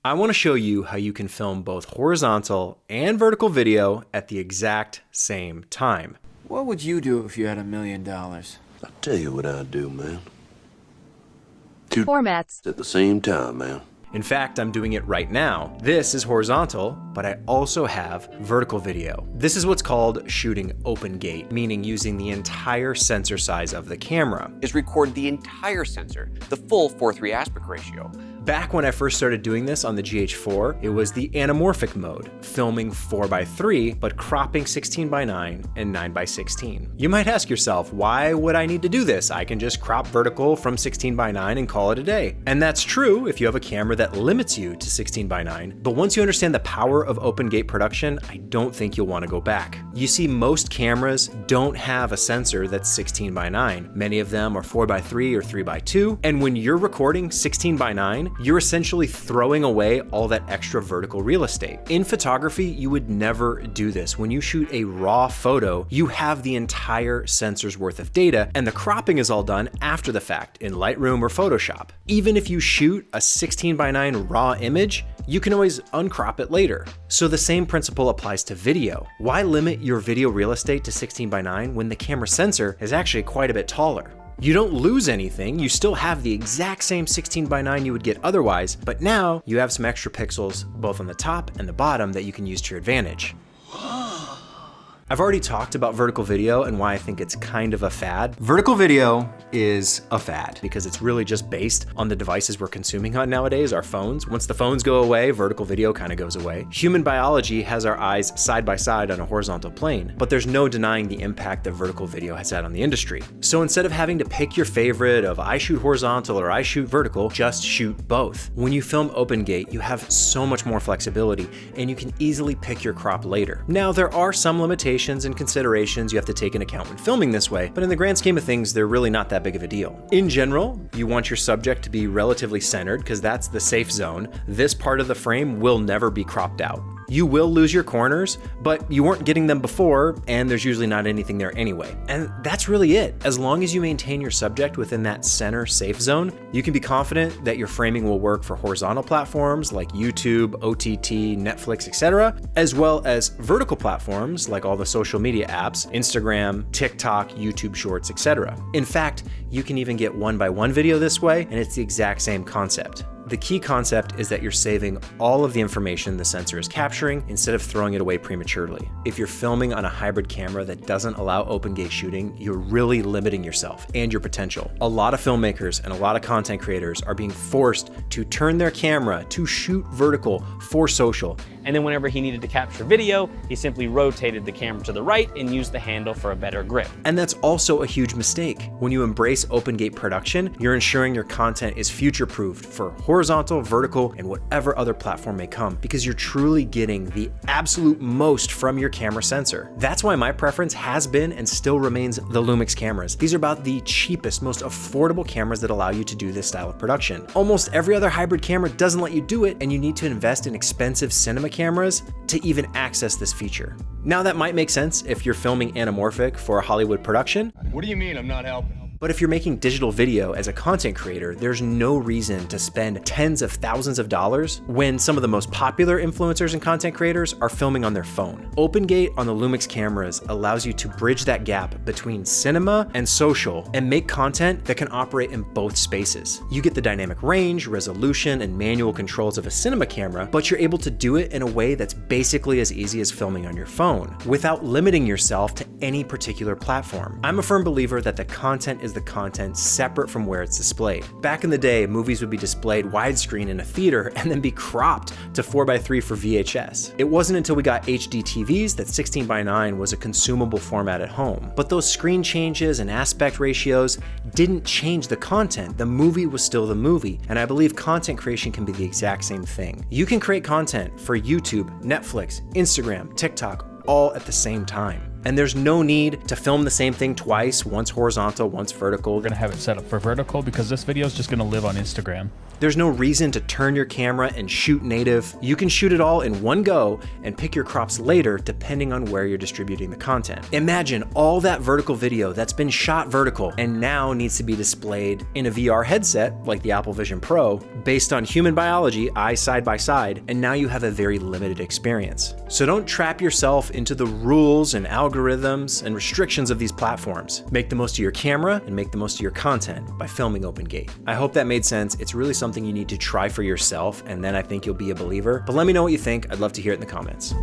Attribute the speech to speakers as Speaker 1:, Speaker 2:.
Speaker 1: I want to show you how you can film both horizontal and vertical video at the exact same time.
Speaker 2: What would you do if you had $1 million?
Speaker 3: I'll tell you what I'd do, man.
Speaker 4: Two formats
Speaker 3: at the same time, man.
Speaker 1: In fact, I'm doing it right now. This is horizontal, but I also have vertical video. This is what's called shooting open gate, meaning using the entire sensor size of the camera.
Speaker 5: Is record the entire sensor, the full 4:3 aspect ratio.
Speaker 1: Back when I first started doing this on the GH4, it was the anamorphic mode, filming 4:3, but cropping 16:9 and 9:16. You might ask yourself, why would I need to do this? I can just crop vertical from 16:9 and call it a day. And that's true if you have a camera that limits you to 16:9, but once you understand the power of open gate production, I don't think you'll want to go back. You see, most cameras don't have a sensor that's 16:9. Many of them are 4:3 or 3:2, and when you're recording 16:9, you're essentially throwing away all that extra vertical real estate. In photography, you would never do this. When you shoot a raw photo, you have the entire sensor's worth of data, and the cropping is all done after the fact in Lightroom or Photoshop. Even if you shoot a 16:9 raw image, you can always uncrop it later. So the same principle applies to video. Why limit your video real estate to 16:9 when the camera sensor is actually quite a bit taller? You don't lose anything, you still have the exact same 16:9 you would get otherwise, but now you have some extra pixels both on the top and the bottom that you can use to your advantage. I've already talked about vertical video and why I think it's kind of a fad. Vertical video is a fad because it's really just based on the devices we're consuming on nowadays, our phones. Once the phones go away, vertical video kind of goes away. Human biology has our eyes side by side on a horizontal plane, but there's no denying the impact that vertical video has had on the industry. So instead of having to pick your favorite of I shoot horizontal or I shoot vertical, just shoot both. When you film open gate, you have so much more flexibility and you can easily pick your crop later. Now, there are some limitations and considerations you have to take into account when filming this way, but in the grand scheme of things, they're really not that big of a deal. In general, you want your subject to be relatively centered because that's the safe zone. This part of the frame will never be cropped out. You will lose your corners, but you weren't getting them before, and there's usually not anything there anyway. And that's really it. As long as you maintain your subject within that center safe zone, you can be confident that your framing will work for horizontal platforms like YouTube, OTT, Netflix, etc., as well as vertical platforms like all the social media apps, Instagram, TikTok, YouTube Shorts, etc. In fact, you can even get 1:1 video this way, and it's the exact same concept. The key concept is that you're saving all of the information the sensor is capturing instead of throwing it away prematurely. If you're filming on a hybrid camera that doesn't allow open gate shooting, you're really limiting yourself and your potential. A lot of filmmakers and a lot of content creators are being forced to turn their camera to shoot vertical for social.
Speaker 6: And then whenever he needed to capture video, he simply rotated the camera to the right and used the handle for a better grip.
Speaker 1: And that's also a huge mistake. When you embrace open gate production, you're ensuring your content is future-proofed for horizontal, vertical, and whatever other platform may come, because you're truly getting the absolute most from your camera sensor. That's why my preference has been and still remains the Lumix cameras. These are about the cheapest, most affordable cameras that allow you to do this style of production. Almost every other hybrid camera doesn't let you do it, and you need to invest in expensive cinema cameras to even access this feature. Now, that might make sense if you're filming anamorphic for a Hollywood production.
Speaker 7: What do you mean I'm not helping?
Speaker 1: But if you're making digital video as a content creator, there's no reason to spend tens of thousands of dollars when some of the most popular influencers and content creators are filming on their phone. OpenGate on the Lumix cameras allows you to bridge that gap between cinema and social and make content that can operate in both spaces. You get the dynamic range, resolution, and manual controls of a cinema camera, but you're able to do it in a way that's basically as easy as filming on your phone, without limiting yourself to any particular platform. I'm a firm believer that the content is the content separate from where it's displayed. Back in the day, movies would be displayed widescreen in a theater and then be cropped to 4:3 for VHS. It wasn't until we got HD TVs that 16:9 was a consumable format at home. But those screen changes and aspect ratios didn't change the content. The movie was still the movie, and I believe content creation can be the exact same thing. You can create content for YouTube, Netflix, Instagram, TikTok, all at the same time. And there's no need to film the same thing twice, once horizontal, once vertical.
Speaker 7: We're gonna have it set up for vertical because this video is just gonna live on Instagram.
Speaker 1: There's no reason to turn your camera and shoot native. You can shoot it all in one go and pick your crops later depending on where you're distributing the content. Imagine all that vertical video that's been shot vertical and now needs to be displayed in a VR headset like the Apple Vision Pro based on human biology, eyes side by side, and now you have a very limited experience. So don't trap yourself into the rules and algorithms and restrictions of these platforms. Make the most of your camera and make the most of your content by filming OpenGate. I hope that made sense. It's really something you need to try for yourself, and then I think you'll be a believer. But let me know what you think. I'd love to hear it in the comments.